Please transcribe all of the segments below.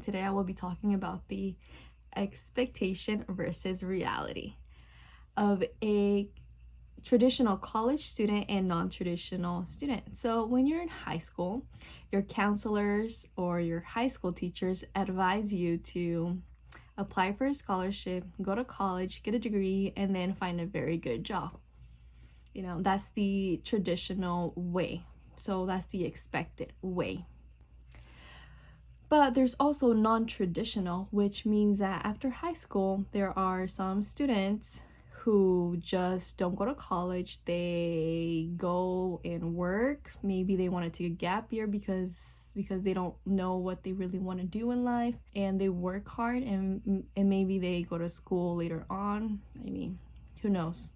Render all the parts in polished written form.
Today I will be talking about the expectation versus reality of a traditional college student and non-traditional student. So when you're in high school, your counselors or your high school teachers advise you to apply for a scholarship, go to college, get a degree, and then find a very good job. That's the traditional way. So that's the expected way. But there's also non-traditional, which means that after high school, there are some students who just don't go to college. They go and work. Maybe they want to take a gap year because they don't know what they really want to do in life, and they work hard, and maybe they go to school later on. Who knows,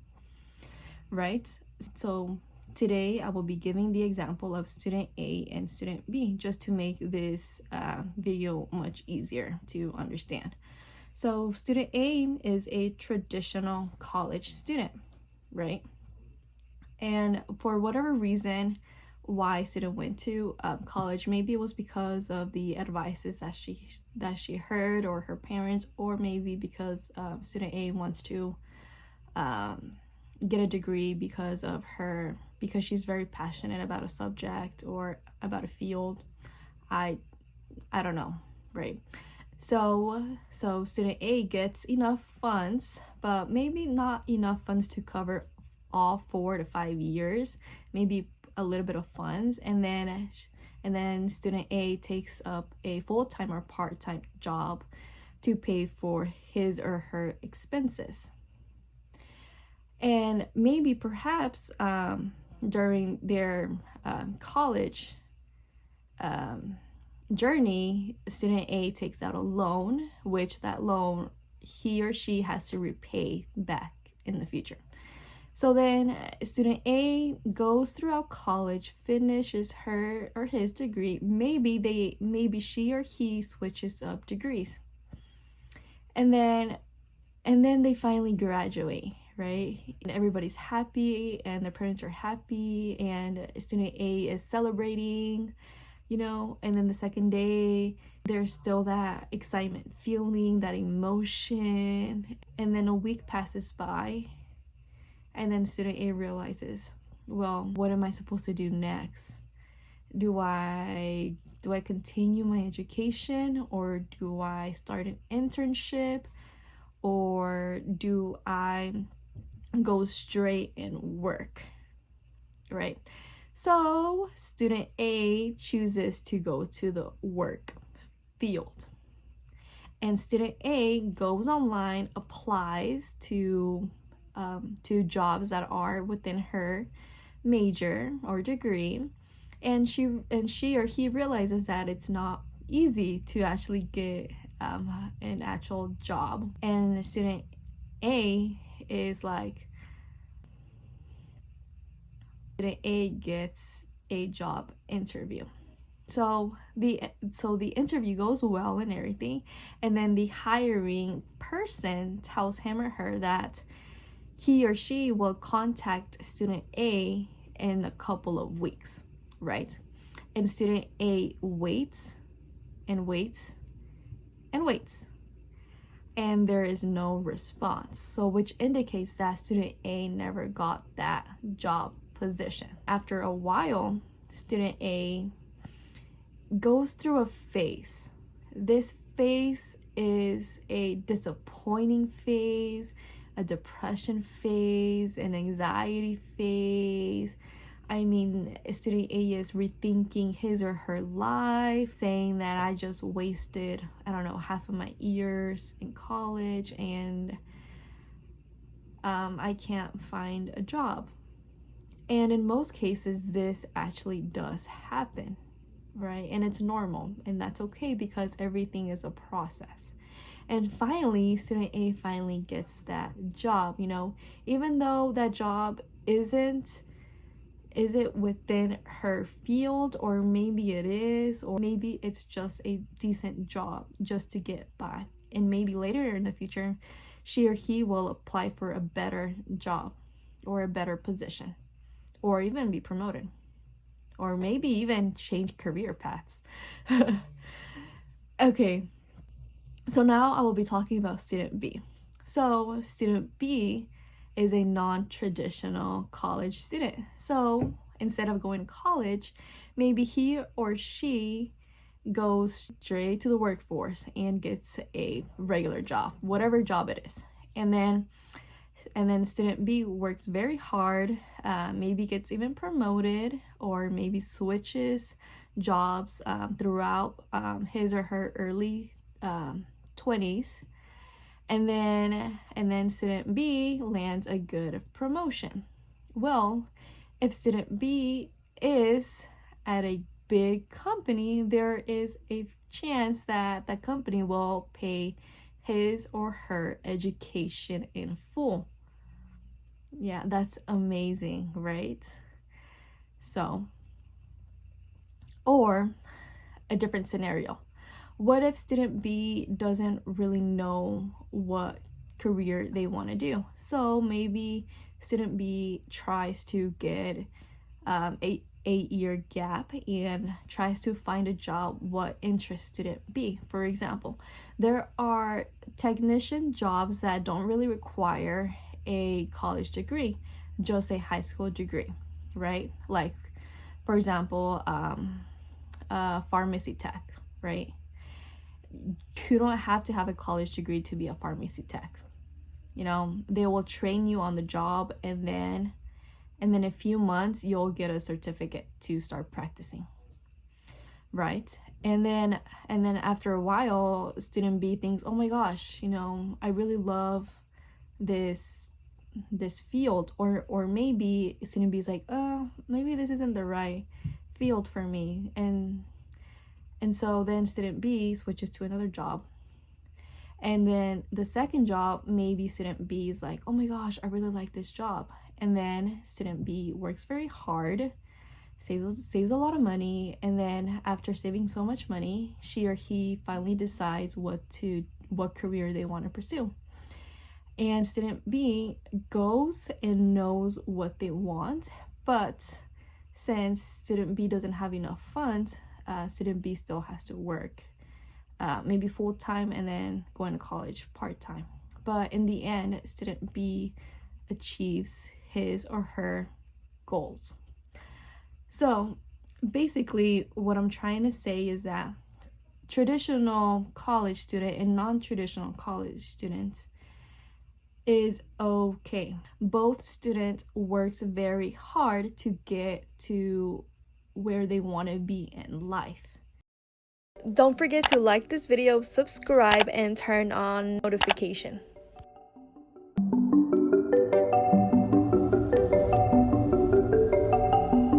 right? So today I will be giving the example of student A and student B just to make this video much easier to understand. So student A is a traditional college student, right? And for whatever reason why student went to college, maybe it was because of the advices that she heard, or her parents, or maybe because student A wants to get a degree because she's very passionate about a subject or about a field. I don't know, right? So student A gets enough funds, but maybe not enough funds to cover all 4 to 5 years, maybe a little bit of funds, and then student A takes up a full-time or part-time job to pay for his or her expenses. And maybe perhaps during their college journey, student A takes out a loan, which that loan he or she has to repay back in the future. So then student A goes throughout college, finishes her or his degree. Maybe she or he switches up degrees. And then they finally graduate, right? And everybody's happy, and their parents are happy, and student A is celebrating, and then the second day there's still that excitement feeling, that emotion, and then a week passes by, and then student A realizes, well, what am I supposed to do next? Do I continue my education, or do I start an internship, or do I go straight and work, right? So student A chooses to go to the work field, and student A goes online, applies to jobs that are within her major or degree, and she or he realizes that it's not easy to actually get an actual job. And student A is like, student A gets a job interview. So the interview goes well and everything, and then the hiring person tells him or her that he or she will contact student A in a couple of weeks, right? And student A waits and waits and waits, and there is no response, so which indicates that student A never got that job position. After a while, student A goes through a phase. This phase is a disappointing phase, a depression phase, an anxiety phase. Student A is rethinking his or her life, saying that I just wasted, half of my years in college, and I can't find a job. And in most cases, this actually does happen, right? And it's normal, and that's okay, because everything is a process. And finally, student A finally gets that job, even though that job isn't within her field, or maybe it is, or maybe it's just a decent job just to get by. And maybe later in the future, she or he will apply for a better job or a better position, or even be promoted, or maybe even change career paths. Okay, So now I will be talking about student B. So student B is a non-traditional college student. So instead of going to college, maybe he or she goes straight to the workforce and gets a regular job, whatever job it is. And then student B works very hard, maybe gets even promoted, or maybe switches jobs throughout his or her early 20s. And then student B lands a good promotion. Well, if student B is at a big company, there is a chance that the company will pay his or her education in full. Yeah, that's amazing, right? So, or a different scenario. What if student B doesn't really know what career they want to do? So maybe student B tries to get a 8-year gap and tries to find a job what interests student B. For example, there are technician jobs that don't really require a college degree, just a high school degree, right? Like, for example, pharmacy tech, right? You don't have to have a college degree to be a pharmacy tech. They will train you on the job, and then in a few months you'll get a certificate to start practicing, right? And then after a while, student B thinks, oh my gosh, I really love this field, or maybe student B is like, oh, maybe this isn't the right field for me, and so then student B switches to another job. And then the second job, maybe student B is like, oh my gosh, I really like this job. And then student B works very hard, saves a lot of money, and then after saving so much money, she or he finally decides what career they want to pursue. And student B goes and knows what they want, but since student B doesn't have enough funds, student B still has to work, maybe full-time, and then going to college part-time. But in the end, student B achieves his or her goals. So basically what I'm trying to say is that traditional college student and non-traditional college students is okay. Both students works very hard to get to where they want to be in life. Don't forget to like this video, subscribe, and turn on notification.